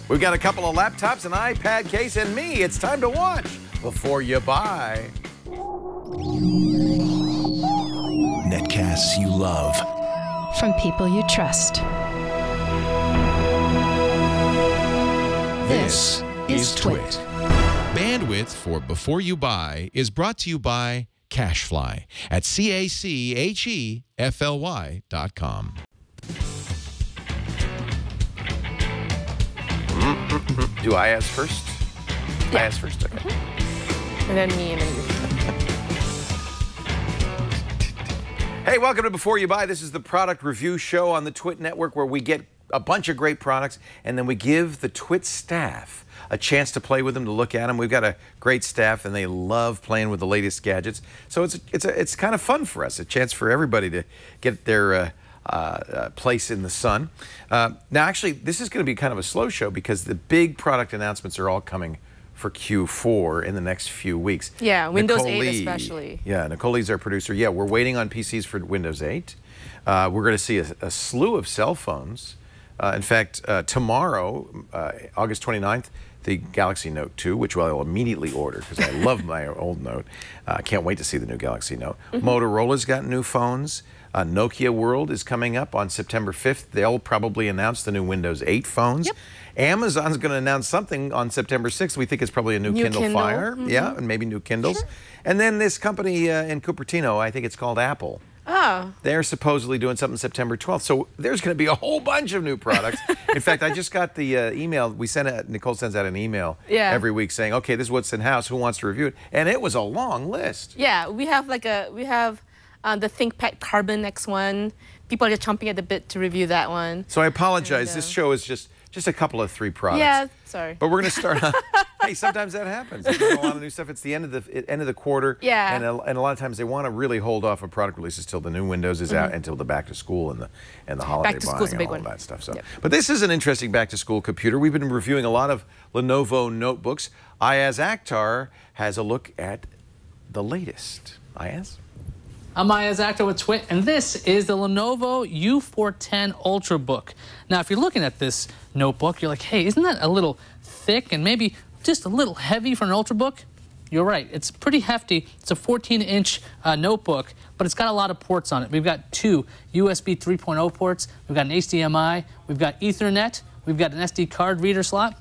We've got a couple of laptops, an iPad case, and me. It's time to watch before you buy. Netcasts you love. From people you trust. This is TWiT. Bandwidth for Before You Buy is brought to you by Cachefly at CACHEFLY.com. Do I ask first? Yeah. I ask first, okay. And then me, and then you. Hey, welcome to Before You Buy. This is the product review show on the TWiT network where we get a bunch of great products and then we give the TWiT staff a chance to play with them, to look at them. We've got a great staff and they love playing with the latest gadgets. So it's kind of fun for us, a chance for everybody to get their place in the sun. Now, actually, this is going to be kind of a slow show because the big product announcements are all coming for Q4 in the next few weeks. Yeah, Windows Nicole 8 Lee, especially. Yeah, Nicole Lee's our producer. Yeah, we're waiting on PCs for Windows 8. We're going to see a slew of cell phones. In fact, tomorrow, August 29th, the Galaxy Note 2, which I'll immediately order because I love my old Note. I can't wait to see the new Galaxy Note. Motorola's got new phones. Nokia World is coming up on September 5th. They'll probably announce the new Windows 8 phones. Yep. Amazon's going to announce something on September 6th. We think it's probably a new Kindle Fire. Yeah, and maybe new Kindles. Sure. And then this company in Cupertino, I think it's called Apple. Oh. They're supposedly doing something September 12th. So there's going to be a whole bunch of new products. In fact, I just got the email. Nicole sends out an email every week saying, okay, this is what's in house. Who wants to review it? And it was a long list. Yeah, we have the ThinkPad Carbon X1. People are just chomping at the bit to review that one. So I apologize. And, this show is just a couple of 3 products. Yeah, sorry. But we're going to start. Hey, sometimes that happens. There's a lot of new stuff. It's the end of the quarter. Yeah. And a lot of times they want to really hold off on product releases till the new Windows is out, until the back to school and the holiday buying and all of that stuff. So, but this is an interesting back to school computer. We've been reviewing a lot of Lenovo notebooks. Ayaz Akhtar has a look at the latest. Ayaz? I'm Ayaz Akhtar with TWiT, and this is the Lenovo U410 Ultrabook. Now, if you're looking at this notebook, you're like, hey, isn't that a little thick and maybe just a little heavy for an Ultrabook? You're right. It's pretty hefty. It's a 14-inch notebook, but it's got a lot of ports on it. We've got 2 USB 3.0 ports. We've got an HDMI. We've got Ethernet. We've got an SD card reader slot.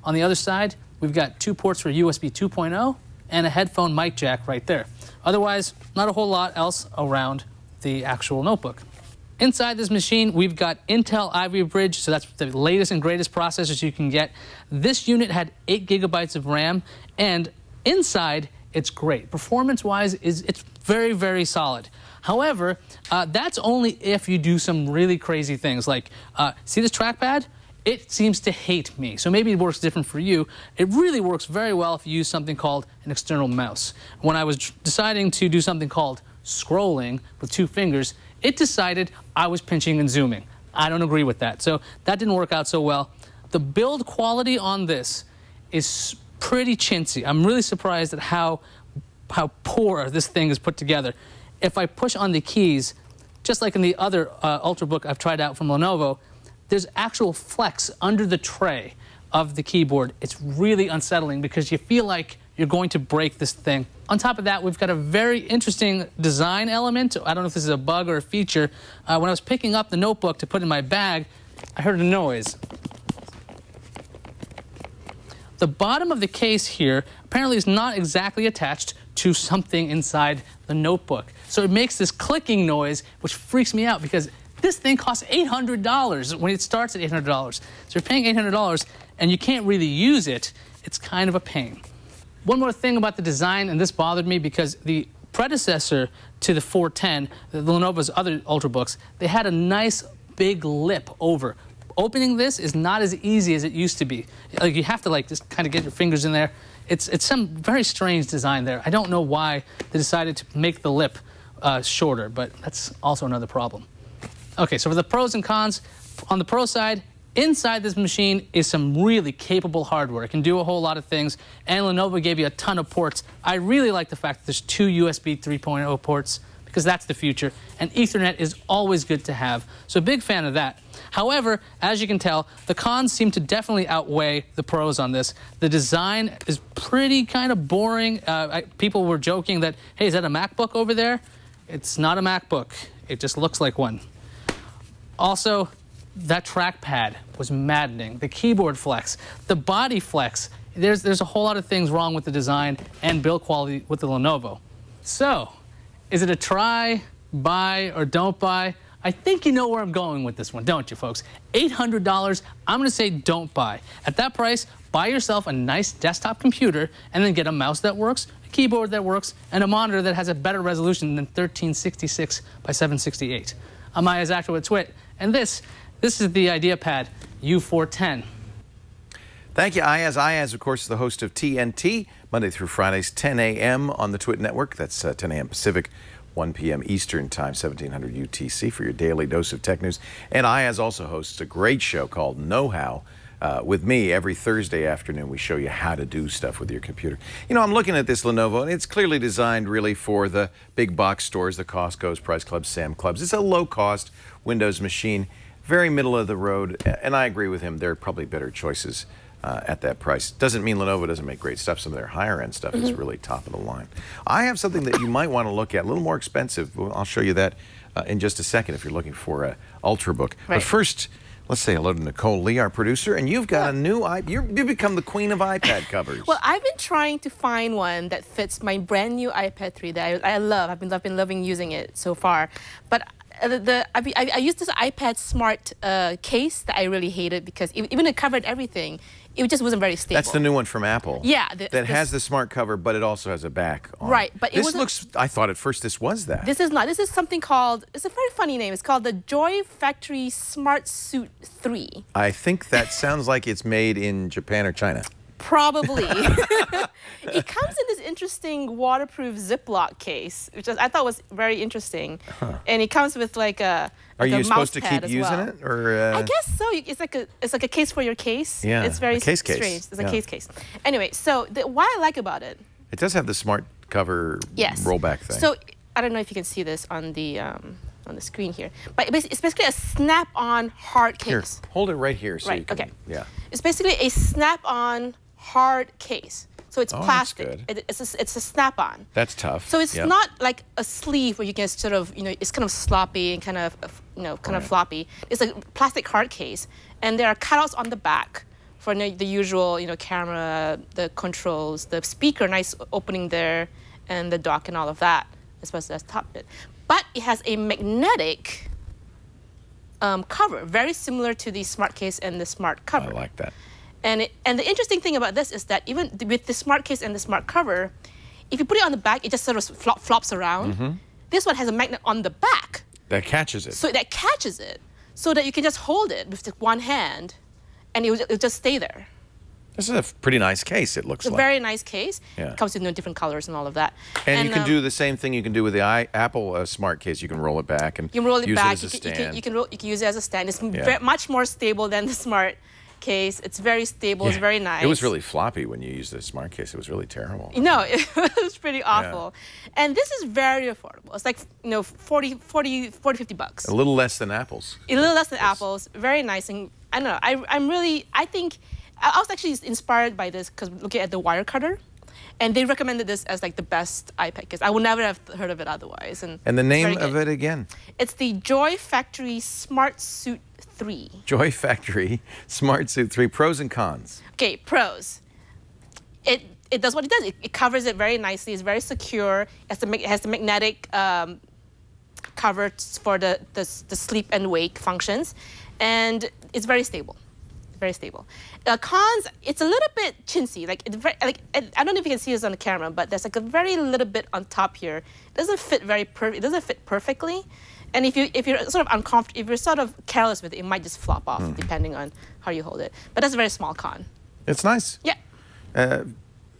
On the other side, we've got 2 ports for USB 2.0 and a headphone mic jack right there. Otherwise, not a whole lot else around the actual notebook. Inside this machine, we've got Intel Ivy Bridge, so that's the latest and greatest processors you can get. This unit had 8 gigabytes of RAM, and inside, it's great. Performance-wise, it's very, very solid. However, that's only if you do some really crazy things, like, see this trackpad? It seems to hate me, so maybe it works different for you. It really works very well if you use something called an external mouse. When I was deciding to do something called scrolling with 2 fingers, it decided I was pinching and zooming. I don't agree with that, so that didn't work out so well. The build quality on this is pretty chintzy. I'm really surprised at how poor this thing is put together. If I push on the keys, just like in the other Ultrabook I've tried out from Lenovo, there's actual flex under the tray of the keyboard. It's really unsettling because you feel like you're going to break this thing. On top of that, we've got a very interesting design element. I don't know if this is a bug or a feature. When I was picking up the notebook to put in my bag, I heard a noise. The bottom of the case here apparently is not exactly attached to something inside the notebook. So it makes this clicking noise, which freaks me out because this thing costs $800 when it starts at $800. So you're paying $800 and you can't really use it. It's kind of a pain. One more thing about the design, and this bothered me because the predecessor to the 410, the Lenovo's other Ultrabooks, they had a nice big lip over. Opening this is not as easy as it used to be. Like, you have to just kind of get your fingers in there. It's some very strange design there. I don't know why they decided to make the lip shorter, but that's also another problem. Okay, so for the pros and cons, on the pro side, inside this machine is some really capable hardware. It can do a whole lot of things, and Lenovo gave you a ton of ports. I really like the fact that there's 2 USB 3.0 ports because that's the future, and Ethernet is always good to have. So big fan of that. However, as you can tell, the cons seem to definitely outweigh the pros on this. The design is pretty kind of boring. People were joking that, hey, is that a MacBook over there? It's not a MacBook. It just looks like one. Also, that trackpad was maddening. The keyboard flex, the body flex. There's a whole lot of things wrong with the design and build quality with the Lenovo. So, is it a try, buy, or don't buy? I think you know where I'm going with this one, don't you, folks? $800, I'm going to say don't buy. At that price, buy yourself a nice desktop computer and then get a mouse that works, a keyboard that works, and a monitor that has a better resolution than 1366 by 768. I'm Aya's Actor with TWiT, and this is the IdeaPad U410. Thank you, Ayaz. Ayaz, of course, is the host of TNT, Monday through Fridays, 10 a.m. on the TWiT network. That's 10 a.m. Pacific, 1 p.m. Eastern Time, 1700 UTC for your daily dose of tech news. And Ayaz also hosts a great show called Know How with me every Thursday afternoon. We show you how to do stuff with your computer. You know, I'm looking at this Lenovo, and it's clearly designed really for the big box stores, the Costco's, Price Clubs, Sam Clubs. It's a low-cost Windows machine, very middle of the road, and I agree with him. There are probably better choices at that price. Doesn't mean Lenovo doesn't make great stuff. Some of their higher end stuff is really top of the line. I have something that you might want to look at, a little more expensive. Well, I'll show you that in just a second if you're looking for an Ultrabook. Right. But first, let's say hello to Nicole Lee, our producer, and you've got a new you've become the queen of iPad covers. Well, I've been trying to find one that fits my brand new iPad 3 that I love. I've been loving using it so far, but I used this iPad Smart case that I really hated because even it covered everything. It just wasn't very stable. That's the new one from Apple. Yeah. That has the smart cover, but it also has a back on it. Right, but this looks, I thought at first this was that. This is not. This is something called, it's a very funny name. It's called the Joy Factory SmartSuit3. I think that sounds like it's made in Japan or China. Probably. It comes in this interesting waterproof Ziploc case, which I thought was very interesting. And it comes with like a Are you supposed to mouse keep using it, or? I guess so. It's like a case for your case. Yeah, it's very a case. strange. It's a case. Anyway, so what I like about it. It does have the smart cover rollback thing. So I don't know if you can see this on the screen here, but it's basically a snap-on hard case. Here, hold it right here so you can. Okay. Yeah. It's basically a snap-on hard case. So it's plastic. That's good. It's a snap-on. That's tough. So it's not like a sleeve where you can sort of, it's kind of sloppy and kind of, of floppy. It's a plastic hard case, and there are cutouts on the back for the usual, camera, the controls, the speaker, nice opening there, and the dock and all of that, especially as top bit. But it has a magnetic cover, very similar to the smart case and the smart cover. I like that. And the interesting thing about this is that even with the smart case and the smart cover, if you put it on the back, it just sort of flops around. This one has a magnet on the back. That catches it. So that catches it, so that you can just hold it with one hand, and it'll just stay there. This is a pretty nice case, it looks like. It's a very nice case. Yeah. It comes in different colors and all of that. And you can do the same thing you can do with the Apple Smart case. You can roll it back and you can roll it use back. it as a stand. You can use it as a stand. It's much more stable than the smart case. It's very stable. It's very nice. It was really floppy when you used the smart case. It was really terrible. No, it was pretty awful. Yeah. And this is very affordable. It's like 40, 50 bucks. A little less than Apple's. A little less than Apple's. Very nice. And I don't know. I think I was actually inspired by this because looking at the wire cutter, and they recommended this as like the best iPad case. I would never have heard of it otherwise. And the name of it again? It's the Joy Factory SmartSuit3. Joy Factory SmartSuit3. Pros and cons. Okay, pros. It does what it does. It covers it very nicely. It's very secure. It has the magnetic cover for the sleep and wake functions, and it's very stable. Very stable. Cons, it's a little bit chintzy. I don't know if you can see this on the camera, but there's like a very little bit on top here. It doesn't fit it doesn't fit perfectly. And if you're sort of uncomfortable, if you're sort of careless with it, it might just flop off depending on how you hold it. But that's a very small con. It's nice. Yeah.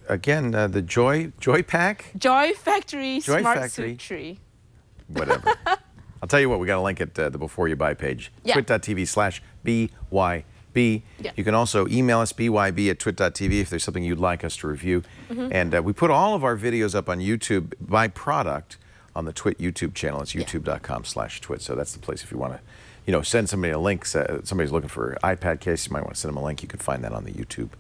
Again, the Joy Pack? Joy Factory SmartSuit3. Whatever. I'll tell you what, we got a link at the Before You Buy page. Yeah. twit.tv/BYB. Yeah. You can also email us, byb@twit.tv, if there's something you'd like us to review. And we put all of our videos up on YouTube by product on the TWiT YouTube channel. It's youtube.com/TWiT. So that's the place if you want to, you know, send somebody a link. Somebody's looking for an iPad case, you might want to send them a link. You can find that on the YouTube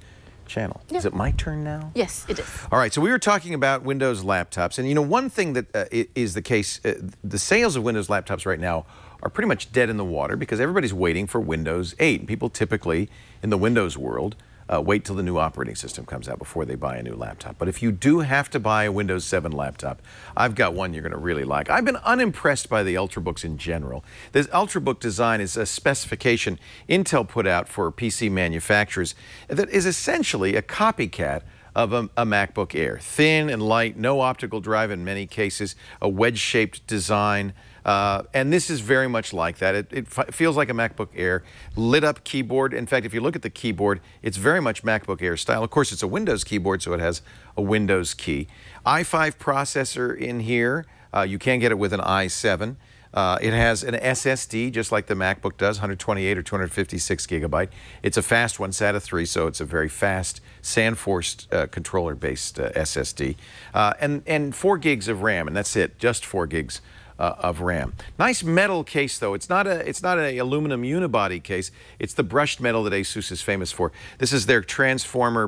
channel. Is it my turn now? Yes, it is. All right, so we were talking about Windows laptops, and you know, one thing that is the case, the sales of Windows laptops right now are pretty much dead in the water because everybody's waiting for Windows 8. People typically, in the Windows world, wait till the new operating system comes out before they buy a new laptop. But if you do have to buy a Windows 7 laptop, I've got one you're going to really like. I've been unimpressed by the Ultrabooks in general. This Ultrabook design is a specification Intel put out for PC manufacturers that is essentially a copycat of a MacBook Air. Thin and light, no optical drive in many cases, a wedge-shaped design. And this is very much like that. It feels like a MacBook Air. Lit up keyboard. In fact, if you look at the keyboard, it's very much MacBook Air style. Of course, it's a Windows keyboard, so it has a Windows key. i5 processor in here. You can get it with an i7. It has an SSD, just like the MacBook does, 128 or 256 gigabyte. It's a fast one, SATA 3, so it's a very fast SandForce controller-based SSD. And 4 gigs of RAM, and that's it, just 4 gigs of RAM. Nice metal case, though. It's not an aluminum unibody case. It's the brushed metal that ASUS is famous for. This is their Zenbook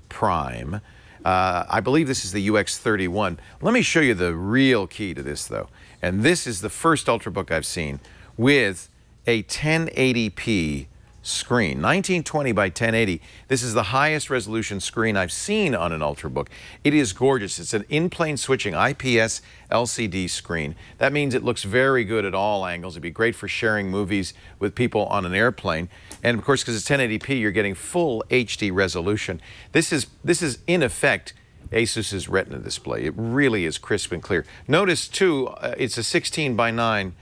Prime. I believe this is the UX31. Let me show you the real key to this, though. And this is the first Ultrabook I've seen with a 1080p screen, 1920 by 1080. This is the highest resolution screen I've seen on an Ultrabook. It is gorgeous. It's an in-plane switching IPS LCD screen. That means it looks very good at all angles. It'd be great for sharing movies with people on an airplane. And of course, because it's 1080p, you're getting full HD resolution. This is in effect ASUS's Retina display. It really is crisp and clear. Notice too, it's a 16 by 9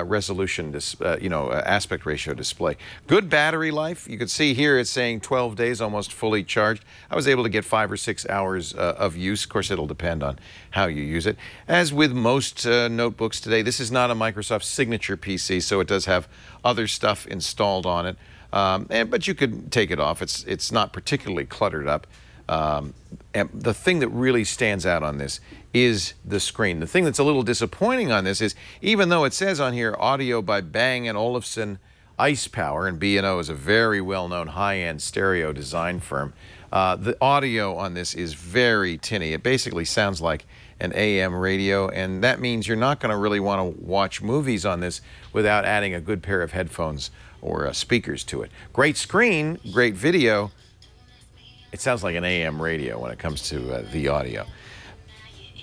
resolution, aspect ratio display. Good battery life. You can see here it's saying 12 days, almost fully charged. I was able to get 5 or 6 hours of use. Of course, it'll depend on how you use it. As with most notebooks today, this is not a Microsoft Signature PC, so it does have other stuff installed on it. But you could take it off. It's not particularly cluttered up. And the thing that really stands out on this is the screen. The thing that's a little disappointing on this is, even though it says on here audio by Bang & Olufsen Ice Power, and B&O is a very well-known high-end stereo design firm, the audio on this is very tinny. It basically sounds like an AM radio, and that means you're not going to really want to watch movies on this without adding a good pair of headphones or speakers to it. Great screen, great video. It sounds like an AM radio when it comes to the audio.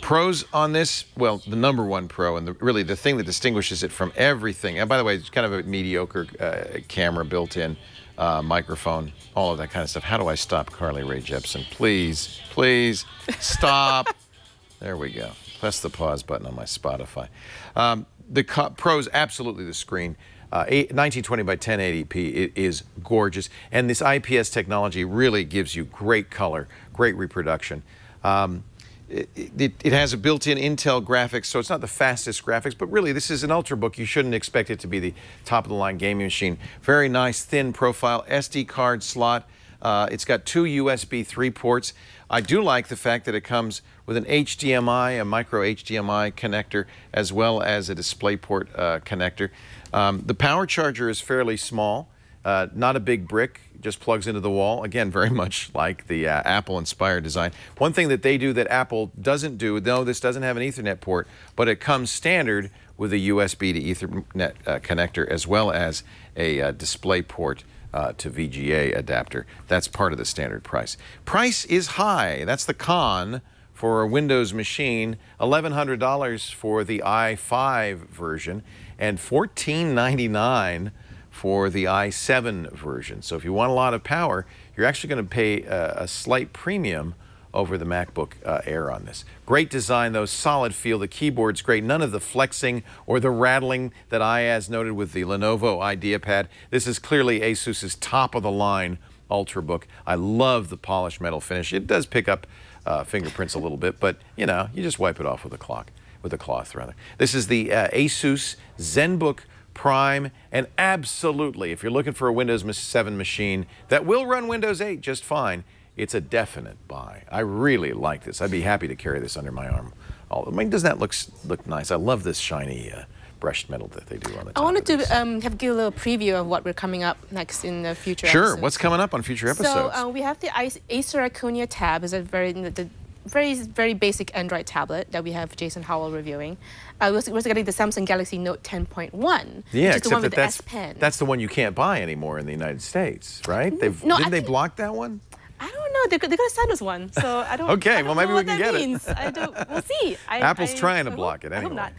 Pros on this, well, the #1 pro, and really the thing that distinguishes it from everything, and by the way, it's kind of a mediocre camera built in, microphone, all of that kind of stuff. How do I stop Carly Rae Jepsen? Please, please, stop. There we go. Press the pause button on my Spotify. The pros, absolutely the screen. 1920 by 1080p, it is gorgeous. And this IPS technology really gives you great color, great reproduction. It has a built-in Intel graphics, so it's not the fastest graphics, but really this is an Ultrabook. You shouldn't expect it to be the top-of-the-line gaming machine. Very nice, thin profile, SD card slot. It's got 2 USB 3 ports. I do like the fact that it comes with an HDMI, a micro HDMI connector, as well as a DisplayPort connector. The power charger is fairly small, not a big brick, just plugs into the wall. Again, very much like the Apple-inspired design. One thing that they do that Apple doesn't do, no, this doesn't have an Ethernet port, but it comes standard with a USB to Ethernet connector, as well as a DisplayPort to VGA adapter. That's part of the standard price. Price is high. That's the con for a Windows machine. $1,100 for the i5 version and $1,499 for the i7 version. So if you want a lot of power, you're actually going to pay a slight premium over the MacBook Air on this. Great design, though, solid feel. The keyboard's great. None of the flexing or the rattling that Ayaz noted with the Lenovo IdeaPad. This is clearly ASUS's top-of-the-line Ultrabook. I love the polished metal finish. It does pick up fingerprints a little bit, but, you know, you just wipe it off with a cloth, rather. This is the ASUS Zenbook Prime, and absolutely, if you're looking for a Windows 7 machine that will run Windows 8 just fine, it's a definite buy. I really like this. I'd be happy to carry this under my arm. I mean, doesn't that look nice? I love this shiny brushed metal that they do on the top. I wanted to give a little preview of what we're coming up next in the future episodes. What's coming up on future episodes? So we have the Acer Iconia Tab. It's a very basic Android tablet that we have Jason Howell reviewing. We're also getting the Samsung Galaxy Note 10.1, yeah, which is the one with the S Pen. That's the one you can't buy anymore in the United States, right? Didn't they block that one? I don't know. They're going to send us one, so I don't. Okay, I don't well maybe know we can get means. it. We'll see. Apple's trying to block it anyway. I hope not.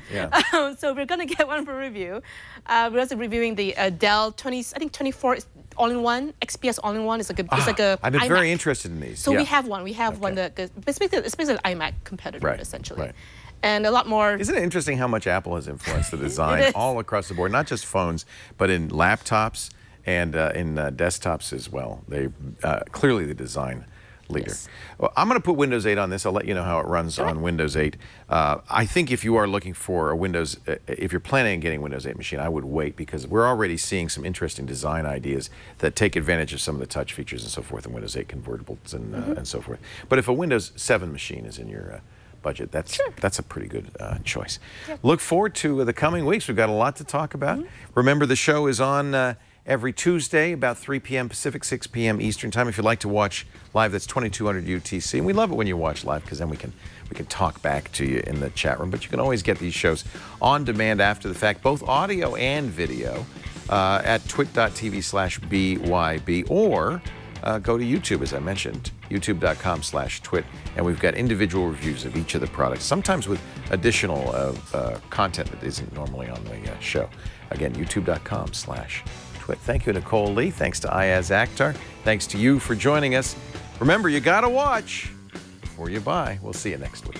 Yeah. So we're going to get one for review. We're also reviewing the Dell 24 all-in-one XPS all-in-one. It's like a. I've been iMac. very interested in these. So we have one. We have one that it's basically an iMac competitor, essentially. Right. And a lot more. Isn't it interesting how much Apple has influenced the design all across the board, not just phones, but in laptops and in desktops as well. They clearly the design leader. Yes. Well, I'm going to put Windows 8 on this. I'll let you know how it runs on Windows 8. I think if you are looking for a Windows, if you're planning on getting a Windows 8 machine, I would wait because we're already seeing some interesting design ideas that take advantage of some of the touch features and so forth in Windows 8 convertibles and so forth. But if a Windows 7 machine is in your budget, that's a pretty good choice. Yep. Look forward to the coming weeks. We've got a lot to talk about. Remember, the show is on every Tuesday, about 3 p.m. Pacific, 6 p.m. Eastern Time. If you'd like to watch live, that's 2200 UTC. And we love it when you watch live because then we can talk back to you in the chat room. But you can always get these shows on demand after the fact, both audio and video, at twit.tv/BYB, or go to YouTube, as I mentioned, youtube.com/twit. And we've got individual reviews of each of the products, sometimes with additional content that isn't normally on the show. Again, youtube.com/twit. Thank you, Nicole Lee. Thanks to Ayaz Akhtar. Thanks to you for joining us. Remember, you got to watch before you buy. We'll see you next week.